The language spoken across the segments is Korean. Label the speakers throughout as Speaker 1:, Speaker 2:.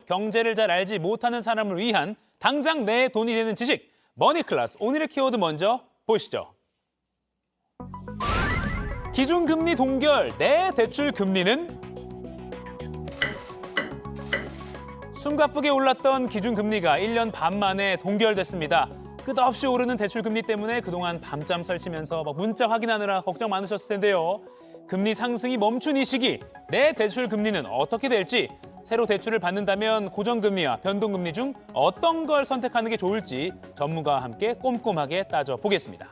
Speaker 1: 경제를 잘 알지 못하는 사람을 위한 당장 내 돈이 되는 지식, 머니클래스. 오늘의 키워드 먼저 보시죠. 기준금리 동결, 내 대출 금리는? 숨가쁘게 올랐던 기준금리가 1년 반 만에 동결됐습니다. 끝없이 오르는 대출금리 때문에 그동안 밤잠 설치면서 문자 확인하느라 걱정 많으셨을 텐데요. 금리 상승이 멈춘 이 시기, 내 대출 금리는 어떻게 될지, 새로 대출을 받는다면 고정금리와 변동금리 중 어떤 걸 선택하는 게 좋을지 전문가와 함께 꼼꼼하게 따져보겠습니다.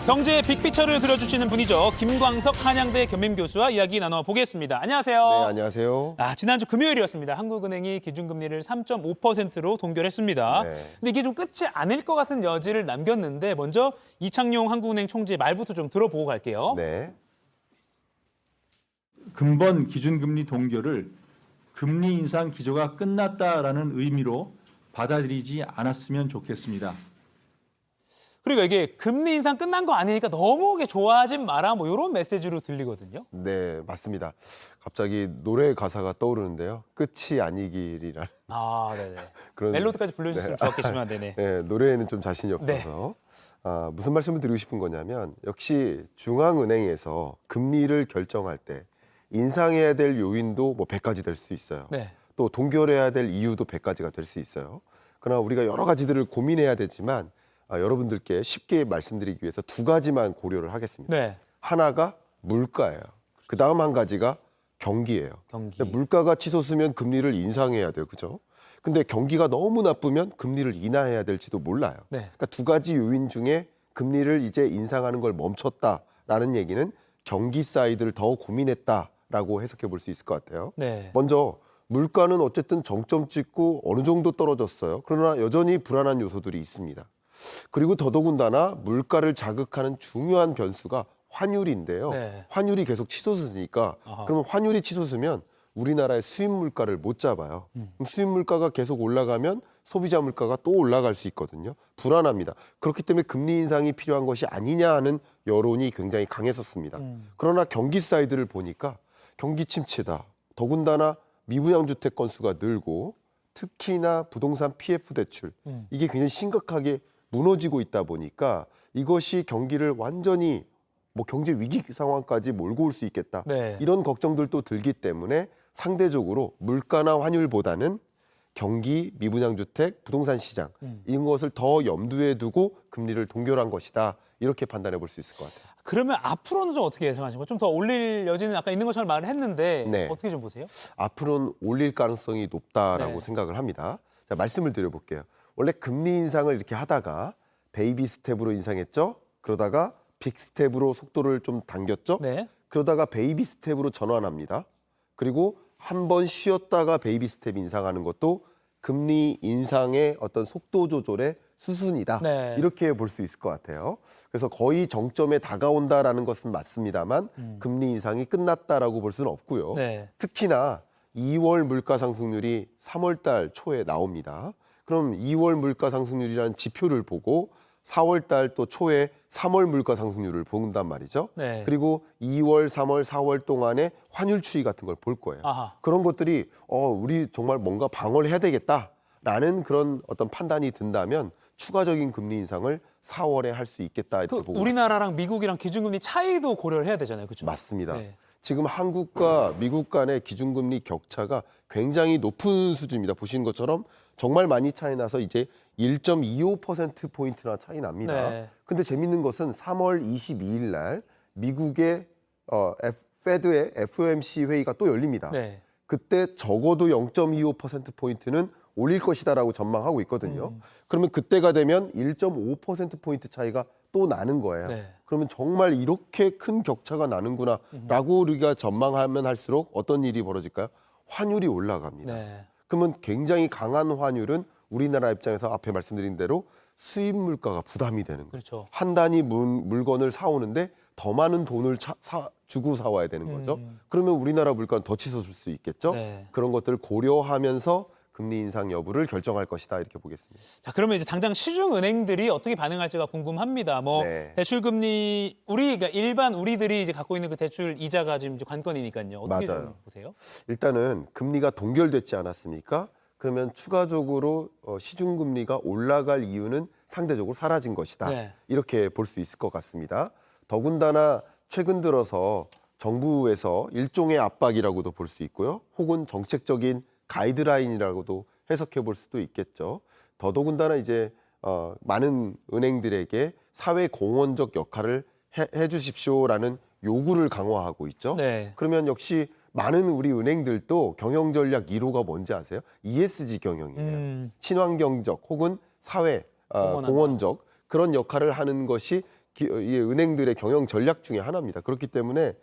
Speaker 1: 경제의 빅피처를 그려주시는 분이죠. 김광석 한양대 겸임교수와 이야기 나눠보겠습니다. 안녕하세요.
Speaker 2: 네, 안녕하세요.
Speaker 1: 지난주 금요일이었습니다. 한국은행이 기준금리를 3.5%로 동결했습니다.
Speaker 2: 네.
Speaker 1: 근데 이게 좀 끝이 아닐 것 같은 여지를 남겼는데 먼저 이창용 한국은행 총재 말부터 좀 들어보고 갈게요.
Speaker 2: 네.
Speaker 3: 근본 기준금리 동결을 금리 인상 기조가 끝났다라는 의미로 받아들이지 않았으면 좋겠습니다.
Speaker 1: 그리고 이게 금리 인상 끝난 거 아니니까 너무 좋아하지 마라 이런 메시지로 들리거든요.
Speaker 2: 네, 맞습니다. 갑자기 노래 가사가 떠오르는데요. 끝이 아니길이라는
Speaker 1: 네네.
Speaker 2: 그런
Speaker 1: 멜로디까지 불러주셨으면 좋겠지만, 네네.
Speaker 2: 네, 노래에는 좀 자신이 없어서 무슨 말씀을 드리고 싶은 거냐면 역시 중앙은행에서 금리를 결정할 때 인상해야 될 요인도 100가지 될 수 있어요.
Speaker 1: 네.
Speaker 2: 또 동결해야 될 이유도 100가지가 될 수 있어요. 그러나 우리가 여러 가지들을 고민해야 되지만 여러분들께 쉽게 말씀드리기 위해서 두 가지만 고려를 하겠습니다.
Speaker 1: 네.
Speaker 2: 하나가 물가예요. 그 다음 한 가지가 경기예요.
Speaker 1: 경기.
Speaker 2: 근데 물가가 치솟으면 금리를 인상해야 돼요. 그죠? 근데 경기가 너무 나쁘면 금리를 인하해야 될지도 몰라요.
Speaker 1: 네.
Speaker 2: 그러니까 두 가지 요인 중에 금리를 이제 인상하는 걸 멈췄다라는 얘기는 경기 사이드를 더 고민했다라고 해석해 볼 수 있을 것 같아요.
Speaker 1: 네.
Speaker 2: 먼저 물가는 어쨌든 정점 찍고 어느 정도 떨어졌어요. 그러나 여전히 불안한 요소들이 있습니다. 그리고 더더군다나 물가를 자극하는 중요한 변수가 환율인데요.
Speaker 1: 네.
Speaker 2: 환율이 계속 치솟으니까 그러면 환율이 치솟으면 우리나라의 수입 물가를 못 잡아요. 그럼 수입 물가가 계속 올라가면 소비자 물가가 또 올라갈 수 있거든요. 불안합니다. 그렇기 때문에 금리 인상이 필요한 것이 아니냐 하는 여론이 굉장히 강했었습니다. 그러나 경기 사이드를 보니까 경기 침체다. 더군다나 미분양 주택 건수가 늘고 특히나 부동산 PF 대출 이게 굉장히 심각하게 무너지고 있다 보니까 이것이 경기를 완전히 경제 위기 상황까지 몰고 올 수 있겠다.
Speaker 1: 네.
Speaker 2: 이런 걱정들도 들기 때문에 상대적으로 물가나 환율보다는 경기, 미분양 주택, 부동산 시장 이런 것을 더 염두에 두고 금리를 동결한 것이다. 이렇게 판단해 볼 수 있을 것 같아요.
Speaker 1: 그러면 앞으로는 좀 어떻게 예상하시고 좀 더 올릴 여지는 아까 있는 것처럼 말을 했는데
Speaker 2: 네.
Speaker 1: 어떻게 좀 보세요?
Speaker 2: 앞으로는 올릴 가능성이 높다라고
Speaker 1: 네.
Speaker 2: 생각을 합니다. 자, 말씀을 드려볼게요. 원래 금리 인상을 이렇게 하다가 베이비 스텝으로 인상했죠. 그러다가 빅 스텝으로 속도를 좀 당겼죠.
Speaker 1: 네.
Speaker 2: 그러다가 베이비 스텝으로 전환합니다. 그리고 한 번 쉬었다가 베이비 스텝 인상하는 것도 금리 인상의 어떤 속도 조절의 수순이다.
Speaker 1: 네.
Speaker 2: 이렇게 볼 수 있을 것 같아요. 그래서 거의 정점에 다가온다라는 것은 맞습니다만 금리 인상이 끝났다라고 볼 수는 없고요.
Speaker 1: 네.
Speaker 2: 특히나 2월 물가 상승률이 3월 달 초에 나옵니다. 그럼 2월 물가 상승률이라는 지표를 보고 4월 달 또 초에 3월 물가 상승률을 본단 말이죠.
Speaker 1: 네.
Speaker 2: 그리고 2월, 3월, 4월 동안에 환율 추이 같은 걸 볼 거예요.
Speaker 1: 아하.
Speaker 2: 그런 것들이 우리 정말 뭔가 방어를 해야 되겠다라는 그런 어떤 판단이 든다면 추가적인 금리 인상을 4월에 할 수 있겠다 이렇게 보고
Speaker 1: 우리나라랑 미국이랑 기준금리 차이도 고려를 해야 되잖아요. 그렇죠?
Speaker 2: 맞습니다.
Speaker 1: 네.
Speaker 2: 지금 한국과 미국 간의 기준금리 격차가 굉장히 높은 수준입니다. 보시는 것처럼 정말 많이 차이 나서 이제 1.25%포인트나 차이 납니다.
Speaker 1: 네.
Speaker 2: 근데 재밌는 것은 3월 22일 날 미국의 페드의 FOMC 회의가 또 열립니다.
Speaker 1: 네.
Speaker 2: 그때 적어도 0.25%포인트는 올릴 것이다라고 전망하고 있거든요. 그러면 그때가 되면 1.5%포인트 차이가 또 나는 거예요.
Speaker 1: 네.
Speaker 2: 그러면 정말 이렇게 큰 격차가 나는구나라고 우리가 전망하면 할수록 어떤 일이 벌어질까요? 환율이 올라갑니다.
Speaker 1: 네.
Speaker 2: 그러면 굉장히 강한 환율은 우리나라 입장에서 앞에 말씀드린 대로 수입 물가가 부담이 되는 거예요.
Speaker 1: 그렇죠.
Speaker 2: 한 단위 물건을 사오는데 더 많은 돈을 주고 사와야 되는 거죠. 그러면 우리나라 물가는 더 치솟을 수 있겠죠.
Speaker 1: 네.
Speaker 2: 그런 것들을 고려하면서 금리 인상 여부를 결정할 것이다 이렇게 보겠습니다.
Speaker 1: 자, 그러면 이제 당장 시중 은행들이 어떻게 반응할지가 궁금합니다. 뭐
Speaker 2: 네.
Speaker 1: 대출 금리 그러니까 일반 우리들이 이제 갖고 있는 그 대출 이자가 지금 이제 관건이니까요. 어떻게 좀
Speaker 2: 맞아요.
Speaker 1: 보세요?
Speaker 2: 일단은 금리가 동결됐지 않았습니까? 그러면 추가적으로 시중 금리가 올라갈 이유는 상대적으로 사라진 것이다.
Speaker 1: 네.
Speaker 2: 이렇게 볼 수 있을 것 같습니다. 더군다나 최근 들어서 정부에서 일종의 압박이라고도 볼 수 있고요. 혹은 정책적인 가이드라인이라고도 해석해 볼 수도 있겠죠. 더더군다나 이제 많은 은행들에게 사회 공헌적 역할을 해 주십시오라는 요구를 강화하고 있죠.
Speaker 1: 네.
Speaker 2: 그러면 역시 많은 우리 은행들도 경영 전략 1호가 뭔지 아세요? ESG 경영이에요. 친환경적 혹은 사회
Speaker 1: 공헌한다.
Speaker 2: 공헌적 그런 역할을 하는 것이 이 은행들의 경영 전략 중에 하나입니다. 그렇기 때문에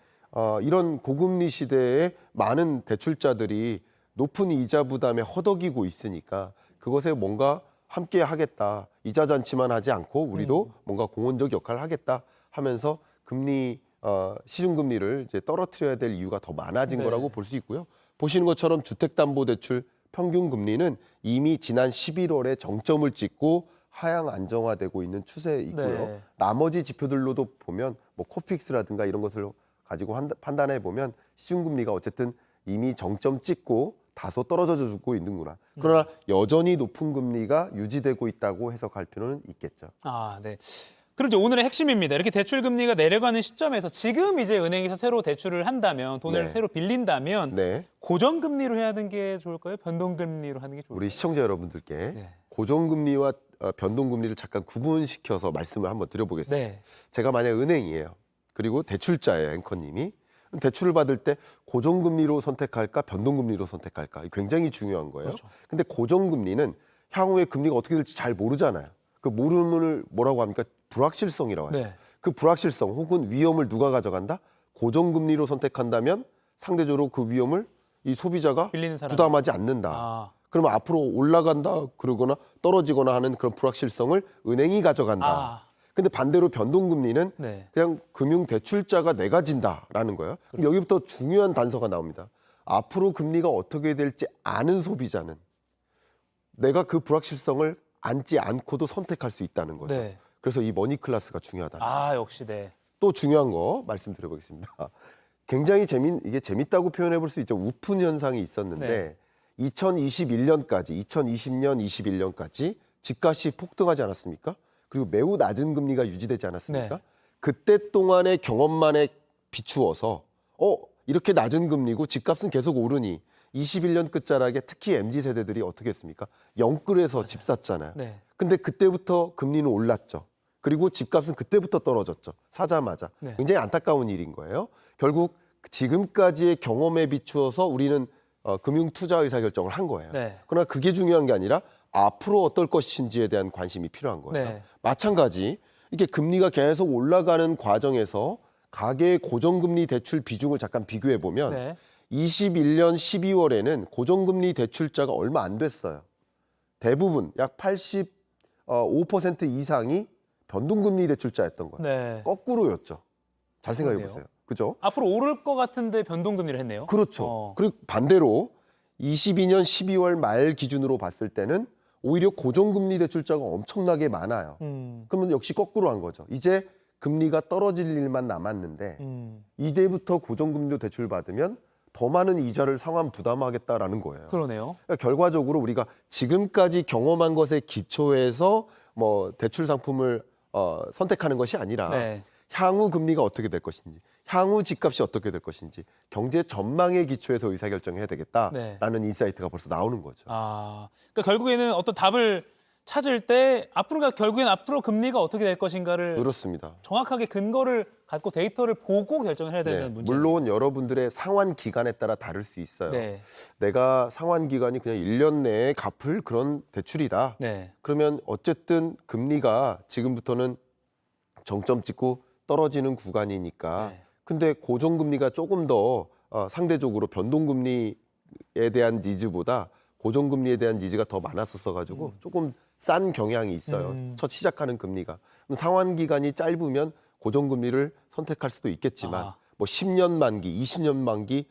Speaker 2: 이런 고금리 시대에 많은 대출자들이 높은 이자 부담에 허덕이고 있으니까 그것에 뭔가 함께 하겠다. 이자 잔치만 하지 않고 우리도 뭔가 공헌적 역할을 하겠다 하면서 금리 시중금리를 이제 떨어뜨려야 될 이유가 더 많아진
Speaker 1: 네.
Speaker 2: 거라고 볼 수 있고요. 보시는 것처럼 주택담보대출 평균 금리는 이미 지난 11월에 정점을 찍고 하향 안정화되고 있는 추세에 있고요.
Speaker 1: 네.
Speaker 2: 나머지 지표들로도 보면 뭐 코픽스라든가 이런 것을 가지고 판단해 보면 시중금리가 어쨌든 이미 정점 찍고 다소 떨어져 주고 있는구나. 그러나 여전히 높은 금리가 유지되고 있다고 해석할 필요는 있겠죠.
Speaker 1: 아, 네. 그럼 이제 오늘의 핵심입니다. 이렇게 대출 금리가 내려가는 시점에서 지금 이제 은행에서 새로 대출을 한다면 돈을
Speaker 2: 네.
Speaker 1: 새로 빌린다면
Speaker 2: 네.
Speaker 1: 고정금리로 해야 하는 게 좋을까요? 변동금리로 하는 게 좋을까요?
Speaker 2: 우리 시청자 여러분들께
Speaker 1: 네.
Speaker 2: 고정금리와 변동금리를 잠깐 구분시켜서 말씀을 한번 드려보겠습니다.
Speaker 1: 네.
Speaker 2: 제가 만약 은행이에요. 그리고 대출자예요, 앵커님이. 대출을 받을 때 고정금리로 선택할까, 변동금리로 선택할까? 굉장히 중요한 거예요.
Speaker 1: 그렇죠.
Speaker 2: 근데 고정금리는 향후에 금리가 어떻게 될지 잘 모르잖아요. 그 모르는 뭐라고 합니까? 불확실성이라고 해요.
Speaker 1: 네.
Speaker 2: 그 불확실성 혹은 위험을 누가 가져간다? 고정금리로 선택한다면 상대적으로 그 위험을 이 소비자가
Speaker 1: 빌리는 사람.
Speaker 2: 부담하지 않는다.
Speaker 1: 아.
Speaker 2: 그러면 앞으로 올라간다 그러거나 떨어지거나 하는 그런 불확실성을 은행이 가져간다.
Speaker 1: 아.
Speaker 2: 근데 반대로 변동금리는
Speaker 1: 네.
Speaker 2: 그냥 금융대출자가 내가 진다라는 거예요. 그럼 여기부터 중요한 단서가 나옵니다. 앞으로 금리가 어떻게 될지 아는 소비자는 내가 그 불확실성을 안지 않고도 선택할 수 있다는 거죠.
Speaker 1: 네.
Speaker 2: 그래서 이 머니 클래스가 중요하다.
Speaker 1: 아, 역시 네.
Speaker 2: 또 중요한 거 말씀드려보겠습니다. 굉장히 이게 재밌다고 표현해 볼 수 있죠. 우픈 현상이 있었는데 2021년까지, 2020년, 21년까지 집값이 폭등하지 않았습니까? 그리고 매우 낮은 금리가 유지되지 않았습니까?
Speaker 1: 네.
Speaker 2: 그때 동안의 경험만에 비추어서 이렇게 낮은 금리고 집값은 계속 오르니 21년 끝자락에 특히 MZ 세대들이 어떻게 했습니까? 영끌에서 집 샀잖아요.
Speaker 1: 네.
Speaker 2: 근데 그때부터 금리는 올랐죠. 그리고 집값은 그때부터 떨어졌죠. 사자마자.
Speaker 1: 네.
Speaker 2: 굉장히 안타까운 일인 거예요. 결국 지금까지의 경험에 비추어서 우리는 금융 투자 의사 결정을 한 거예요.
Speaker 1: 네.
Speaker 2: 그러나 그게 중요한 게 아니라 앞으로 어떨 것인지에 대한 관심이 필요한 거예요.
Speaker 1: 네.
Speaker 2: 마찬가지 이렇게 금리가 계속 올라가는 과정에서 가계의 고정금리 대출 비중을 잠깐 비교해 보면
Speaker 1: 네.
Speaker 2: 21년 12월에는 고정금리 대출자가 얼마 안 됐어요. 대부분 약 85% 이상이 변동금리 대출자였던 거예요.
Speaker 1: 네.
Speaker 2: 거꾸로였죠. 잘 생각해
Speaker 1: 그러네요.
Speaker 2: 보세요. 그죠?
Speaker 1: 앞으로 오를 것 같은데 변동금리를 했네요.
Speaker 2: 그렇죠. 그리고 반대로 22년 12월 말 기준으로 봤을 때는 오히려 고정금리 대출자가 엄청나게 많아요. 그러면 역시 거꾸로 한 거죠. 이제 금리가 떨어질 일만 남았는데 이때부터 고정금리로 대출 받으면 더 많은 이자를 상환 부담하겠다라는 거예요.
Speaker 1: 그러네요.
Speaker 2: 그러니까 결과적으로 우리가 지금까지 경험한 것에 기초해서 뭐 대출 상품을 선택하는 것이 아니라
Speaker 1: 네.
Speaker 2: 향후 금리가 어떻게 될 것인지, 향후 집값이 어떻게 될 것인지 경제 전망에 기초해서 의사결정해야 되겠다라는 인사이트가 벌써 나오는 거죠.
Speaker 1: 아, 그러니까 결국에는 어떤 답을 찾을 때 결국엔 앞으로 금리가 어떻게 될 것인가를
Speaker 2: 그렇습니다.
Speaker 1: 정확하게 근거를 갖고 데이터를 보고 결정을 해야 되는
Speaker 2: 네,
Speaker 1: 문제.
Speaker 2: 물론 여러분들의 상환 기간에 따라 다를 수 있어요.
Speaker 1: 네.
Speaker 2: 내가 상환 기간이 그냥 1년 내에 갚을 그런 대출이다.
Speaker 1: 네.
Speaker 2: 그러면 어쨌든 금리가 지금부터는 정점 찍고 떨어지는 구간이니까.
Speaker 1: 네.
Speaker 2: 근데 고정금리가 조금 더 상대적으로 변동금리에 대한 니즈보다 고정금리에 대한 니즈가 더 많았었어 가지고 조금 싼 경향이 있어요. 첫 시작하는 금리가. 그럼 상환 기간이 짧으면 고정금리를 선택할 수도 있겠지만 뭐 10년 만기, 20년 만기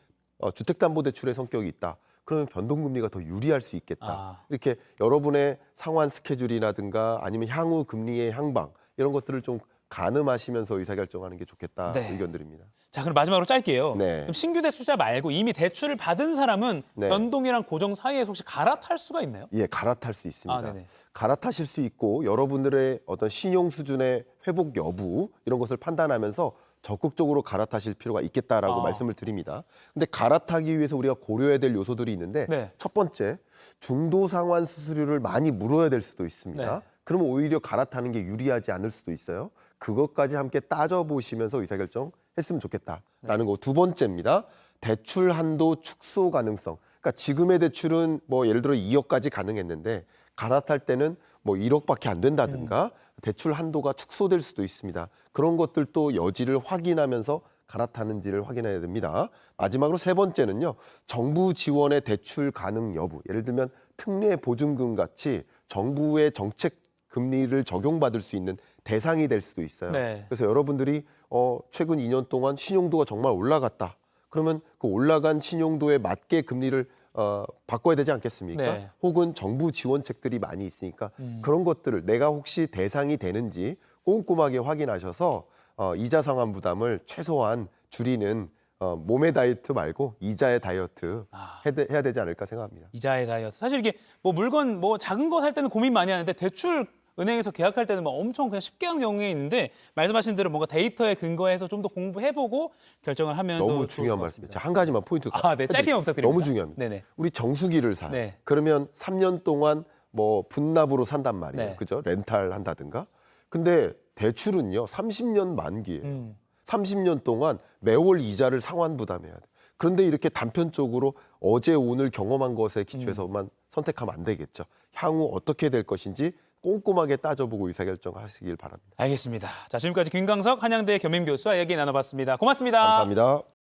Speaker 2: 주택담보대출의 성격이 있다. 그러면 변동금리가 더 유리할 수 있겠다.
Speaker 1: 아.
Speaker 2: 이렇게 여러분의 상환 스케줄이라든가 아니면 향후 금리의 향방 이런 것들을 좀 가늠하시면서 의사결정하는 게 좋겠다
Speaker 1: 네.
Speaker 2: 의견드립니다.
Speaker 1: 자, 그럼 마지막으로 짧게요.
Speaker 2: 네.
Speaker 1: 그럼 신규 대출자 말고 이미 대출을 받은 사람은
Speaker 2: 네.
Speaker 1: 변동이랑 고정 사이에서 혹시 갈아탈 수가 있나요?
Speaker 2: 예, 갈아탈 수 있습니다.
Speaker 1: 아, 네네.
Speaker 2: 갈아타실 수 있고 여러분들의 어떤 신용 수준의 회복 여부 이런 것을 판단하면서 적극적으로 갈아타실 필요가 있겠다라고
Speaker 1: 아.
Speaker 2: 말씀을 드립니다. 근데 갈아타기 위해서 우리가 고려해야 될 요소들이 있는데
Speaker 1: 네.
Speaker 2: 첫 번째, 중도 상환 수수료를 많이 물어야 될 수도 있습니다.
Speaker 1: 네.
Speaker 2: 그러면 오히려 갈아타는 게 유리하지 않을 수도 있어요. 그것까지 함께 따져보시면서 의사결정 했으면 좋겠다라는 거. 두 번째입니다. 대출 한도 축소 가능성. 그러니까 지금의 대출은 뭐 예를 들어 2억까지 가능했는데 갈아탈 때는 뭐 1억밖에 안 된다든가 대출 한도가 축소될 수도 있습니다. 그런 것들도 여지를 확인하면서 갈아타는지를 확인해야 됩니다. 마지막으로 세 번째는요. 정부 지원의 대출 가능 여부. 예를 들면 특례 보증금 같이 정부의 정책 금리를 적용받을 수 있는 대상이 될 수도 있어요.
Speaker 1: 네.
Speaker 2: 그래서 여러분들이 최근 2년 동안 신용도가 정말 올라갔다. 그러면 그 올라간 신용도에 맞게 금리를 바꿔야 되지 않겠습니까?
Speaker 1: 네.
Speaker 2: 혹은 정부 지원책들이 많이 있으니까 그런 것들을 내가 혹시 대상이 되는지 꼼꼼하게 확인하셔서 이자 상환 부담을 최소한 줄이는 몸의 다이어트 말고 이자의 다이어트 해야 되지 않을까 생각합니다.
Speaker 1: 이자의 다이어트. 사실 이게 뭐 물건 뭐 작은 거 살 때는 고민 많이 하는데 대출 은행에서 계약할 때는 뭐 엄청 그냥 쉽게 한 경우에 있는데 말씀하신 대로 뭔가 데이터에 근거해서 좀 더 공부해보고 결정을 하면
Speaker 2: 너무
Speaker 1: 더 좋을
Speaker 2: 중요한
Speaker 1: 것
Speaker 2: 말씀입니다.
Speaker 1: 같습니다.
Speaker 2: 한 가지만 포인트.
Speaker 1: 네, 짧게만 부탁드립니다.
Speaker 2: 너무 중요합니다.
Speaker 1: 네네.
Speaker 2: 우리 정수기를 사요.
Speaker 1: 네.
Speaker 2: 그러면 3년 동안 뭐 분납으로 산단 말이에요.
Speaker 1: 네.
Speaker 2: 그죠? 렌탈 한다든가. 근데 대출은요. 30년 만기예요. 30년 동안 매월 이자를 상환 부담해야 돼. 그런데 이렇게 단편적으로 어제 오늘 경험한 것에 기초해서만 선택하면 안 되겠죠. 향후 어떻게 될 것인지 꼼꼼하게 따져보고 의사결정하시길 바랍니다.
Speaker 1: 알겠습니다. 자, 지금까지 김광석 한양대 겸임교수와 이야기 나눠봤습니다. 고맙습니다.
Speaker 2: 감사합니다.